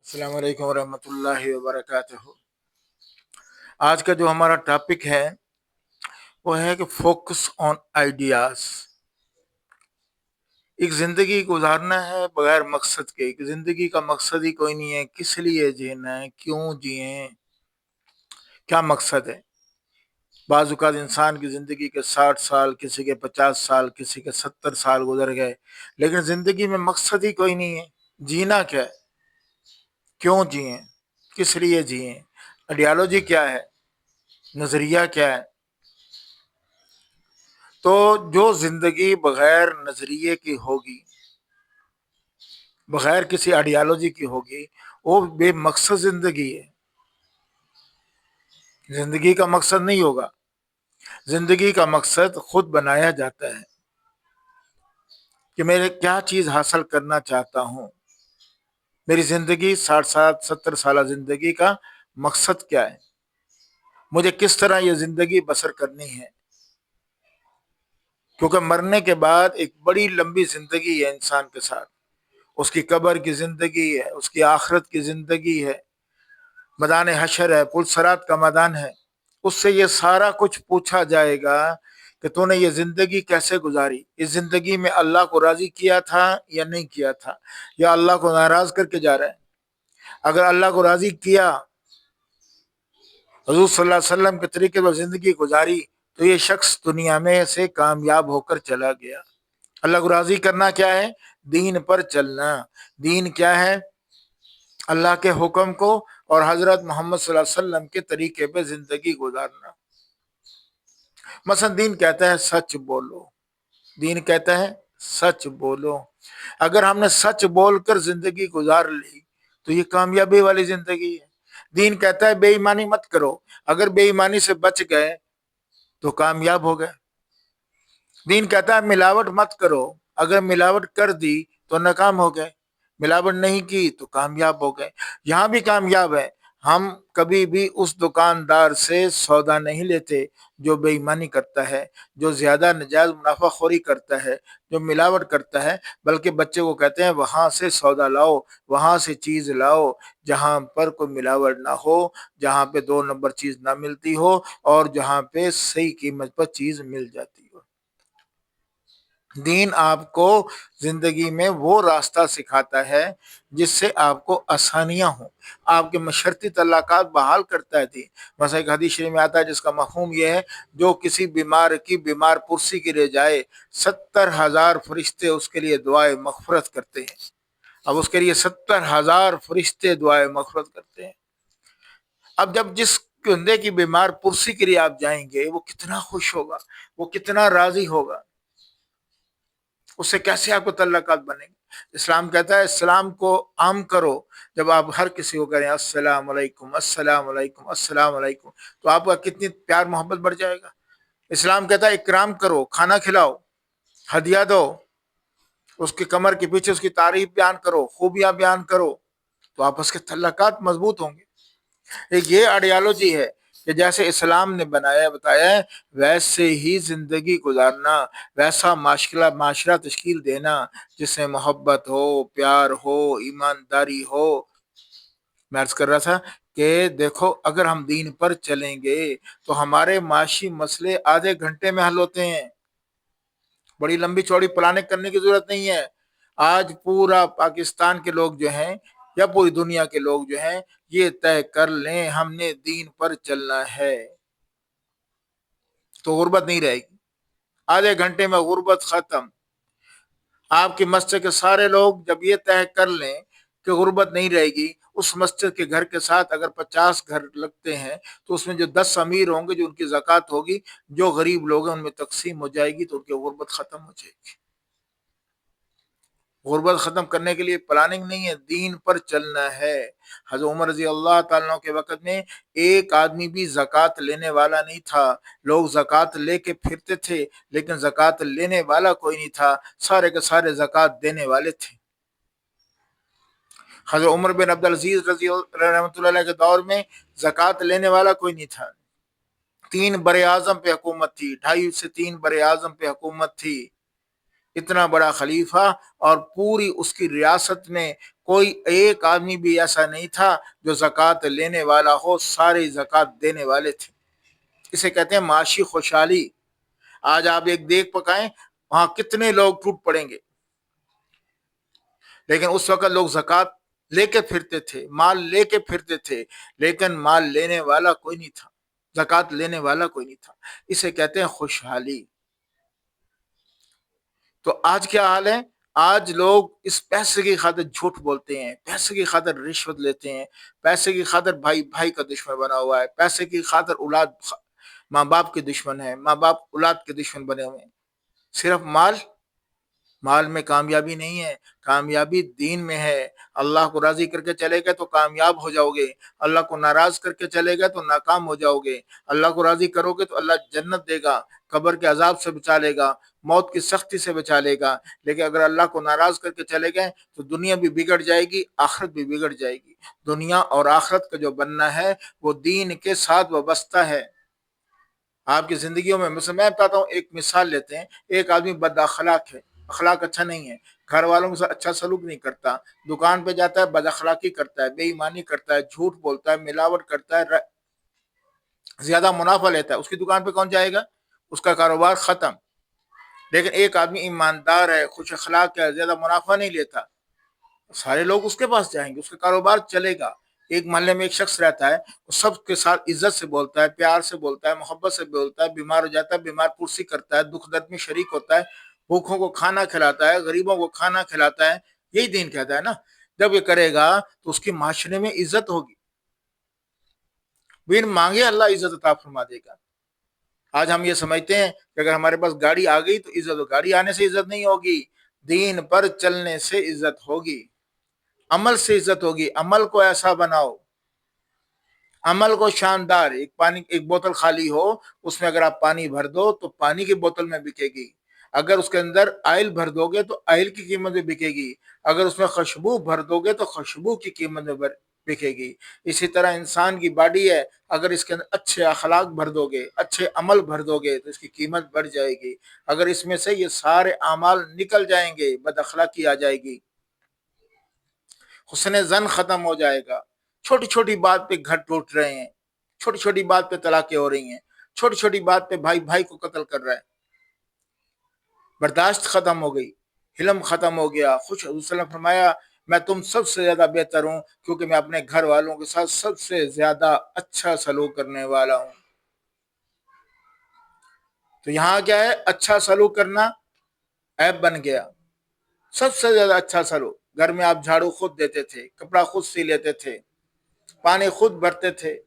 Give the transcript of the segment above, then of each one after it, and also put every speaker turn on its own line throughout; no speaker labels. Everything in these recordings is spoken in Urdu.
السلام علیکم ورحمۃ اللہ وبرکاتہ۔ آج کا جو ہمارا ٹاپک ہے وہ ہے کہ فوکس آن آئیڈیاز۔ ایک زندگی گزارنا ہے بغیر مقصد کے۔ ایک زندگی کا مقصد ہی کوئی نہیں ہے، کس لیے جینا ہے، کیوں جئیں، کیا مقصد ہے۔ بعض اوقات انسان کی زندگی کے 60 سال، کسی کے 50 سال، کسی کے 70 سال گزر گئے، لیکن زندگی میں مقصد ہی کوئی نہیں ہے۔ جینا کیا ہے، کیوں جئیں، کس لیے جئیں، آئیڈیالوجی کیا ہے، نظریہ کیا ہے۔ تو جو زندگی بغیر نظریے کی ہوگی، بغیر کسی آئیڈیالوجی کی ہوگی، وہ بے مقصد زندگی ہے۔ زندگی کا مقصد نہیں ہوگا۔ زندگی کا مقصد خود بنایا جاتا ہے کہ میں کیا چیز حاصل کرنا چاہتا ہوں۔ میری زندگی 60 70 سالہ زندگی کا مقصد کیا ہے، مجھے کس طرح یہ زندگی بسر کرنی ہے۔ کیونکہ مرنے کے بعد ایک بڑی لمبی زندگی ہے انسان کے ساتھ۔ اس کی قبر کی زندگی ہے، اس کی آخرت کی زندگی ہے، میدان حشر ہے، پل صراط کا میدان ہے۔ اس سے یہ سارا کچھ پوچھا جائے گا کہ تو نے یہ زندگی کیسے گزاری، اس زندگی میں اللہ کو راضی کیا تھا یا نہیں کیا تھا، یا اللہ کو ناراض کر کے جا رہا ہے۔ اگر اللہ کو راضی کیا، حضور صلی اللہ علیہ وسلم کے طریقے پر زندگی گزاری، تو یہ شخص دنیا میں سے کامیاب ہو کر چلا گیا۔ اللہ کو راضی کرنا کیا ہے؟ دین پر چلنا۔ دین کیا ہے؟ اللہ کے حکم کو اور حضرت محمد صلی اللہ علیہ وسلم کے طریقے پہ زندگی گزارنا۔ مثلا دین کہتا ہے سچ بولو، دین کہتا ہے سچ بولو۔ اگر ہم نے سچ بول کر زندگی گزار لی تو یہ کامیابی والی زندگی ہے۔ دین کہتا ہے بے ایمانی مت کرو، اگر بے ایمانی سے بچ گئے تو کامیاب ہو گئے۔ دین کہتا ہے ملاوٹ مت کرو، اگر ملاوٹ کر دی تو ناکام ہو گئے، ملاوٹ نہیں کی تو کامیاب ہو گئے۔ یہاں بھی کامیاب ہے۔ ہم کبھی بھی اس دکاندار سے سودا نہیں لیتے جو بے ایمانی کرتا ہے، جو زیادہ نجائز منافع خوری کرتا ہے، جو ملاوٹ کرتا ہے، بلکہ بچے کو کہتے ہیں وہاں سے سودا لاؤ، وہاں سے چیز لاؤ جہاں پر کوئی ملاوٹ نہ ہو، جہاں پہ 2 نمبر چیز نہ ملتی ہو، اور جہاں پہ صحیح قیمت پر چیز مل جاتی ہو۔ دین آپ کو زندگی میں وہ راستہ سکھاتا ہے جس سے آپ کو آسانیاں ہوں، آپ کے مشرتی تعلقات بحال کرتا ہے۔ مثلا ایک حدیث شریف میں آتا ہے جس کا مفہوم یہ ہے، جو کسی بیمار کی بیمار پرسی کے لیے جائے، 70,000 فرشتے اس کے لیے دعائے مغفرت کرتے ہیں۔ اب اس کے لیے 70,000 فرشتے دعائے مغفرت کرتے ہیں۔ اب جب جس بندے کی بیمار پرسی کے لیے آپ جائیں گے، وہ کتنا خوش ہوگا، وہ کتنا راضی ہوگا، اس سے کیسے آپ کو تعلقات بنیں گے۔ اسلام کہتا ہے اسلام کو عام کرو، جب آپ ہر کسی کو کریں السلام علیکم السلام علیکم السلام علیکم، تو آپ کا کتنی پیار محبت بڑھ جائے گا۔ اسلام کہتا ہے اکرام کرو، کھانا کھلاؤ، ہدیہ دو، اس کی کمر کے پیچھے اس کی تعریف بیان کرو، خوبیاں بیان کرو، تو آپس کے تعلقات مضبوط ہوں گے۔ ایک یہ آئیڈیالوجی ہے کہ جیسے اسلام نے بتایا ہے ویسے ہی زندگی گزارنا، ویسا معاشرہ تشکیل دینا جس میں محبت ہو، پیار ہو، ایمانداری ہو۔ میں عرض کر رہا تھا کہ دیکھو اگر ہم دین پر چلیں گے تو ہمارے معاشی مسئلے آدھے گھنٹے میں حل ہوتے ہیں، بڑی لمبی چوڑی پلاننگ کرنے کی ضرورت نہیں ہے۔ آج پورا پاکستان کے لوگ جو ہیں یا پوری دنیا کے لوگ جو ہیں یہ طے کر لیں ہم نے دین پر چلنا ہے تو غربت نہیں رہے گی۔ آدھے گھنٹے میں غربت ختم۔ آپ کی مسجد کے سارے لوگ جب یہ طے کر لیں کہ غربت نہیں رہے گی، اس مسجد کے گھر کے ساتھ اگر 50 گھر لگتے ہیں تو اس میں جو 10 امیر ہوں گے جو ان کی زکوٰۃ ہوگی، جو غریب لوگ ہیں ان میں تقسیم ہو جائے گی تو ان کی غربت ختم ہو جائے گی۔ غربت ختم کرنے کے لیے پلاننگ نہیں ہے، دین پر چلنا ہے۔ حضرت عمر رضی اللہ تعالیٰ عنہ کے وقت میں ایک آدمی بھی زکوٰۃ لینے والا نہیں تھا۔ لوگ زکوٰۃ لے کے پھرتے تھے لیکن زکوٰۃ لینے والا کوئی نہیں تھا، سارے کے سارے زکوٰۃ دینے والے تھے۔ حضرت عمر بن عبدالعزیز رضی رحمۃ اللہ علیہ کے دور میں زکوٰۃ لینے والا کوئی نہیں تھا۔ 3 بر اعظم پہ حکومت تھی، 2.5 سے 3 بر اعظم پہ حکومت تھی۔ اتنا بڑا خلیفہ اور پوری اس کی ریاست میں کوئی ایک آدمی بھی ایسا نہیں تھا جو زکوٰۃ لینے والا ہو، سارے زکوٰۃ دینے والے تھے۔ اسے کہتے ہیں معاشی خوشحالی۔ آج آپ ایک دیگ پکائیں، وہاں کتنے لوگ ٹوٹ پڑیں گے، لیکن اس وقت لوگ زکوٰۃ لے کے پھرتے تھے، مال لے کے پھرتے تھے، لیکن مال لینے والا کوئی نہیں تھا، زکوٰۃ لینے والا کوئی نہیں تھا۔ اسے کہتے ہیں خوشحالی۔ تو آج کیا حال ہے؟ آج لوگ اس پیسے کی خاطر جھوٹ بولتے ہیں، پیسے کی خاطر رشوت لیتے ہیں، پیسے کی خاطر بھائی بھائی کا دشمن بنا ہوا ہے، پیسے کی خاطر اولاد ماں باپ کے دشمن ہے، ماں باپ اولاد کے دشمن بنے ہوئے ہیں۔ صرف مال میں کامیابی نہیں ہے، کامیابی دین میں ہے۔ اللہ کو راضی کر کے چلے گئے تو کامیاب ہو جاؤ گے، اللہ کو ناراض کر کے چلے گئے تو ناکام ہو جاؤ گے۔ اللہ کو راضی کرو گے تو اللہ جنت دے گا، قبر کے عذاب سے بچا لے گا، موت کی سختی سے بچا لے گا۔ لیکن اگر اللہ کو ناراض کر کے چلے گئے تو دنیا بھی بگڑ جائے گی، آخرت بھی بگڑ جائے گی۔ دنیا اور آخرت کا جو بننا ہے وہ دین کے ساتھ وابستہ ہے۔ آپ کی زندگیوں میں مثلا میں بتاتا ہوں، ایک مثال لیتے ہیں۔ ایک آدمی بد اخلاق ہے، اخلاق اچھا نہیں ہے، گھر والوں کے ساتھ اچھا سلوک نہیں کرتا، دکان پہ جاتا ہے بد اخلاقی کرتا ہے، بے ایمانی کرتا ہے، جھوٹ بولتا ہے، ملاوٹ کرتا ہے، زیادہ منافع لیتا ہے، اس کی دکان پہ کون جائے گا؟ اس کا کاروبار ختم۔ لیکن ایک آدمی ایماندار ہے، خوش اخلاق ہے، زیادہ منافع نہیں لیتا، سارے لوگ اس کے پاس جائیں گے، اس کا کاروبار چلے گا۔ ایک محلے میں ایک شخص رہتا ہے، وہ سب کے ساتھ عزت سے بولتا ہے، پیار سے بولتا ہے، محبت سے بولتا ہے، بیمار ہو جاتا ہے بیمار پرسی کرتا ہے، دکھ درد میں شریک ہوتا ہے، بھوکھوں کو کھانا کھلاتا ہے، غریبوں کو کھانا کھلاتا ہے۔ یہی دین کہتا ہے نا۔ جب یہ کرے گا تو اس کی معاشرے میں عزت ہوگی، بن مانگے اللہ عزت عطا فرما دے گا۔ آج ہم یہ سمجھتے ہیں کہ اگر ہمارے پاس گاڑی آ گئی تو عزت ہو، گاڑی آنے سے عزت نہیں ہوگی، دین پر چلنے سے عزت ہوگی، عمل سے عزت ہوگی۔ عمل کو ایسا بناؤ، عمل کو شاندار۔ ایک بوتل خالی ہو، اس میں اگر آپ پانی بھر دو تو پانی کی بوتل میں بکے گی، اگر اس کے اندر آئل بھر دو گے تو آئل کی قیمت میں بکے گی، اگر اس میں خوشبو بھر دو گے تو خوشبو کی قیمت میں بکے گی۔ اسی طرح انسان کی باڈی ہے، اگر اس کے اندر اچھے اخلاق بھر دو گے، اچھے عمل بھر دو گے تو اس کی قیمت بڑھ جائے گی۔ اگر اس میں سے یہ سارے اعمال نکل جائیں گے، بد اخلاقی آ جائے گی، حسن زن ختم ہو جائے گا، چھوٹی چھوٹی بات پہ گھر ٹوٹ رہے ہیں، چھوٹی چھوٹی بات پہ طلاقیں ہو رہی ہیں، چھوٹی چھوٹی بات پہ بھائی بھائی کو قتل کر رہا ہے، برداشت ختم ہو گئی، حلم ختم ہو گیا۔ خوش حضور صلی اللہ علیہ وسلم فرمایا میں تم سب سے زیادہ بہتر ہوں کیونکہ میں اپنے گھر والوں کے ساتھ سب سے زیادہ اچھا سلوک کرنے والا ہوں۔ تو یہاں کیا ہے؟ اچھا سلوک کرنا عیب بن گیا۔ سب سے زیادہ اچھا سلوک، گھر میں آپ جھاڑو خود دیتے تھے، کپڑا خود سی لیتے تھے، پانی خود بھرتے تھے،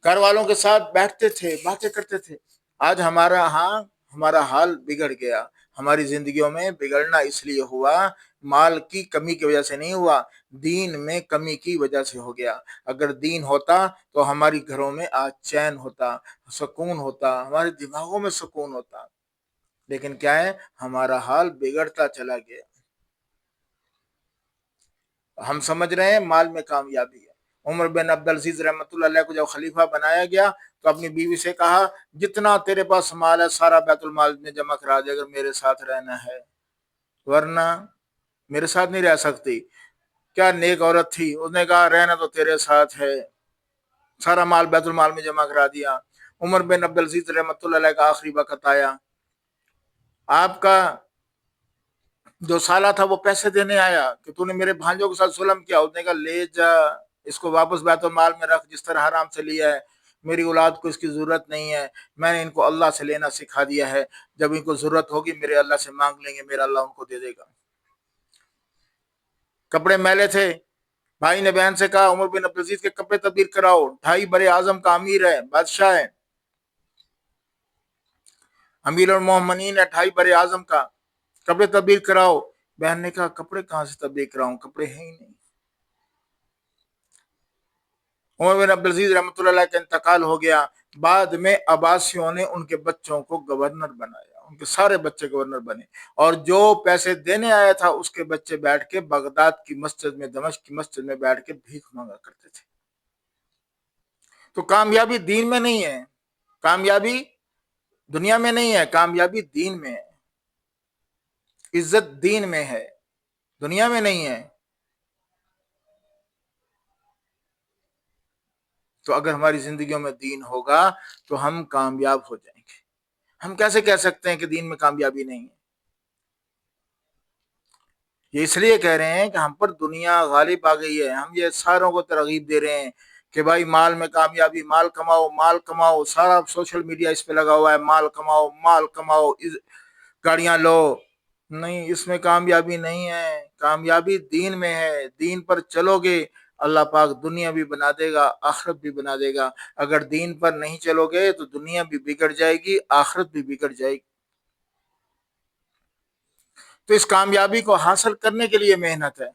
گھر والوں کے ساتھ بیٹھتے تھے، باتیں کرتے تھے۔ آج ہمارا حال بگڑ گیا۔ ہماری زندگیوں میں بگڑنا اس لیے ہوا، مال کی کمی کی وجہ سے نہیں ہوا، دین میں کمی کی وجہ سے ہو گیا۔ اگر دین ہوتا تو ہماری گھروں میں آج چین ہوتا، سکون ہوتا، ہمارے دماغوں میں سکون ہوتا۔ لیکن کیا ہے؟ ہمارا حال بگڑتا چلا گیا۔ ہم سمجھ رہے ہیں مال میں کامیابی ہے۔ عمر بن عبدالعزیز رحمۃ اللہ علیہ کو جب خلیفہ بنایا گیا تو اپنی بیوی سے کہا جتنا تیرے پاس مال ہے سارا بیت المال میں جمع کرا دے اگر میرے ساتھ رہنا ہے، ورنہ میرے ساتھ نہیں رہ سکتی۔ کیا نیک عورت تھی، اس نے کہا رہنا تو تیرے ساتھ ہے، سارا مال بیت المال میں جمع کرا دیا۔ عمر بن عبدالعزیز رحمۃ اللہ علیہ کا آخری وقت آیا، آپ کا جو سالہ تھا وہ پیسے دینے آیا کہ تو نے میرے بھانجوں کے ساتھ ظلم کیا، اس نے کہا لے جا اس کو واپس بیت المال میں رکھ، جس طرح حرام سے لیا ہے، میری اولاد کو اس کی ضرورت نہیں ہے، میں نے ان کو اللہ سے لینا سکھا دیا ہے، جب ان کو ضرورت ہوگی میرے اللہ سے مانگ لیں گے، میرا اللہ ان کو دے دے گا۔ کپڑے میلے تھے، بھائی نے بہن سے کہا عمر بن عبدالعزیز کے کپڑے تبدیل کراؤ، 2.5 بر اعظم کا امیر ہے، بادشاہ ہے، امیر المومنین ہے 2.5 بر اعظم کا، کپڑے تبدیل کراؤ۔ بہن نے کہا کپڑے کہاں سے تبدیل کراؤں، کپڑے ہیں ہی نہیں۔ عمر بن عبدالعزیز رحمۃ اللہ علیہ کا انتقال ہو گیا، بعد میں عباسیوں نے ان کے بچوں کو گورنر بنایا، ان کے سارے بچے گورنر بنے، اور جو پیسے دینے آیا تھا اس کے بچے بیٹھ کے بغداد کی مسجد میں، دمشق کی مسجد میں بیٹھ کے بھیک مانگا کرتے تھے۔ تو کامیابی دین میں نہیں ہے، کامیابی دنیا میں نہیں ہے، کامیابی دین میں ہے، عزت دین میں ہے۔ دنیا میں نہیں ہے. تو اگر ہماری زندگیوں میں دین ہوگا تو ہم کامیاب ہو جائیں گے. ہم کیسے کہہ سکتے ہیں کہ دین میں کامیابی نہیں ہے؟ یہ اس لیے کہہ رہے ہیں کہ ہم پر دنیا غالب آ گئی ہے. ہم یہ ساروں کو ترغیب دے رہے ہیں کہ بھائی مال میں کامیابی، مال کماؤ، مال کماؤ. سارا سوشل میڈیا اس پہ لگا ہوا ہے، مال کماؤ، مال کماؤ، گاڑیاں لو. نہیں، اس میں کامیابی نہیں ہے. کامیابی دین میں ہے. دین پر چلو گے اللہ پاک دنیا بھی بنا دے گا، آخرت بھی بنا دے گا. اگر دین پر نہیں چلو گے تو دنیا بھی بگڑ جائے گی، آخرت بھی بگڑ جائے گی. تو اس کامیابی کو حاصل کرنے کے لیے محنت ہے.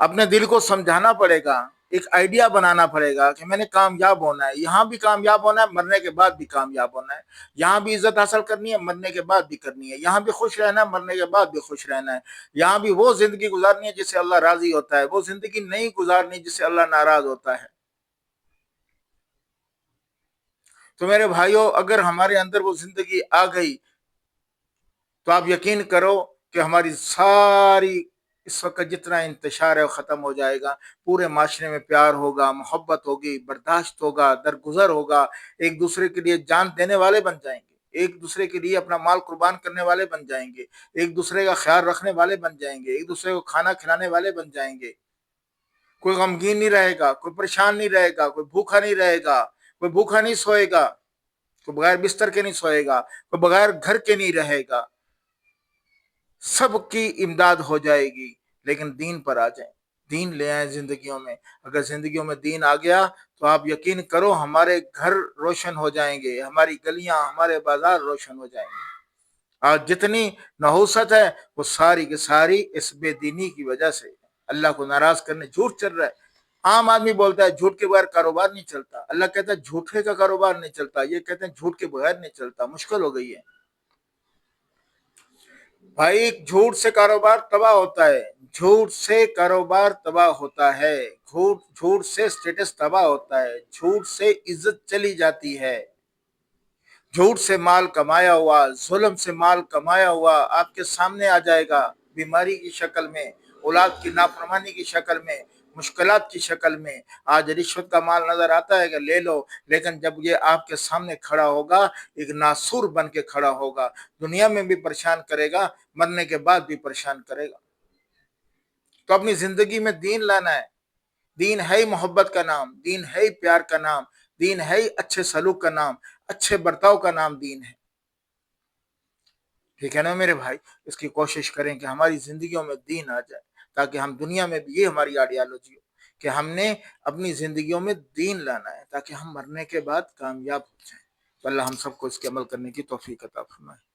اپنے دل کو سمجھانا پڑے گا، ایک آئیڈیا بنانا پڑے گا کہ میں نے کامیاب ہونا ہے. یہاں بھی کامیاب ہونا ہے، مرنے کے بعد بھی کامیاب ہونا ہے. یہاں بھی عزت حاصل کرنی ہے، مرنے کے بعد بھی کرنی ہے. یہاں بھی خوش رہنا ہے، مرنے کے بعد بھی خوش رہنا ہے. یہاں بھی وہ زندگی گزارنی ہے جس سے اللہ راضی ہوتا ہے، وہ زندگی نہیں گزارنی جس سے اللہ ناراض ہوتا ہے. تو میرے بھائیوں، اگر ہمارے اندر وہ زندگی آ گئی تو آپ یقین کرو کہ ہماری ساری اس وقت جتنا انتشار ہے وہ ختم ہو جائے گا. پورے معاشرے میں پیار ہوگا، محبت ہوگی، برداشت ہوگا، درگزر ہوگا. ایک دوسرے کے لیے جان دینے والے بن جائیں گے، ایک دوسرے کے لیے اپنا مال قربان کرنے والے بن جائیں گے، ایک دوسرے کا خیال رکھنے والے بن جائیں گے، ایک دوسرے کو کھانا کھلانے والے بن جائیں گے. کوئی غمگین نہیں رہے گا، کوئی پریشان نہیں رہے گا، کوئی بھوکا نہیں رہے گا، کوئی بھوکا نہیں سوئے گا، کوئی بغیر بستر کے نہیں سوئے گا، کوئی بغیر گھر کے نہیں رہے گا. سب کی امداد ہو جائے گی. لیکن دین پر آ جائیں، دین لے آئیں زندگیوں میں. اگر زندگیوں میں دین آ گیا تو آپ یقین کرو ہمارے گھر روشن ہو جائیں گے، ہماری گلیاں، ہمارے بازار روشن ہو جائیں گے. آج جتنی نحوست ہے وہ ساری کی ساری اس بے دینی کی وجہ سے. اللہ کو ناراض کرنے جھوٹ چل رہا ہے. عام آدمی بولتا ہے جھوٹ کے بغیر کاروبار نہیں چلتا. اللہ کہتا ہے جھوٹے کا کاروبار نہیں چلتا. یہ کہتے ہیں جھوٹ کے بغیر نہیں چلتا. مشکل ہو گئی ہے بھائی. جھوٹ سے کاروبار تباہ ہوتا ہے، جھوٹ سے کاروبار تباہ ہوتا ہے، جھوٹ سے سٹیٹس تباہ ہوتا ہے، جھوٹ سے عزت چلی جاتی ہے. جھوٹ سے مال کمایا ہوا، ظلم سے مال کمایا ہوا آپ کے سامنے آ جائے گا، بیماری کی شکل میں، اولاد کی نافرمانی کی شکل میں، مشکلات کی شکل میں. آج رشوت کا مال نظر آتا ہے کہ لے لو، لیکن جب یہ آپ کے سامنے کھڑا ہوگا ایک ناسور بن کے کھڑا ہوگا. دنیا میں بھی پریشان کرے گا، مرنے کے بعد بھی پریشان کرے گا. تو اپنی زندگی میں دین لانا ہے. دین ہے محبت کا نام، دین ہے پیار کا نام، دین ہے اچھے سلوک کا نام، اچھے برتاؤ کا نام دین ہے. ٹھیک ہے نا میرے بھائی؟ اس کی کوشش کریں کہ ہماری زندگیوں میں دین آ جائے، تاکہ ہم دنیا میں بھی، یہ ہماری آئیڈیالوجی ہو کہ ہم نے اپنی زندگیوں میں دین لانا ہے تاکہ ہم مرنے کے بعد کامیاب ہو جائیں. تو اللہ ہم سب کو اس کے عمل کرنے کی توفیق عطا فرمائے.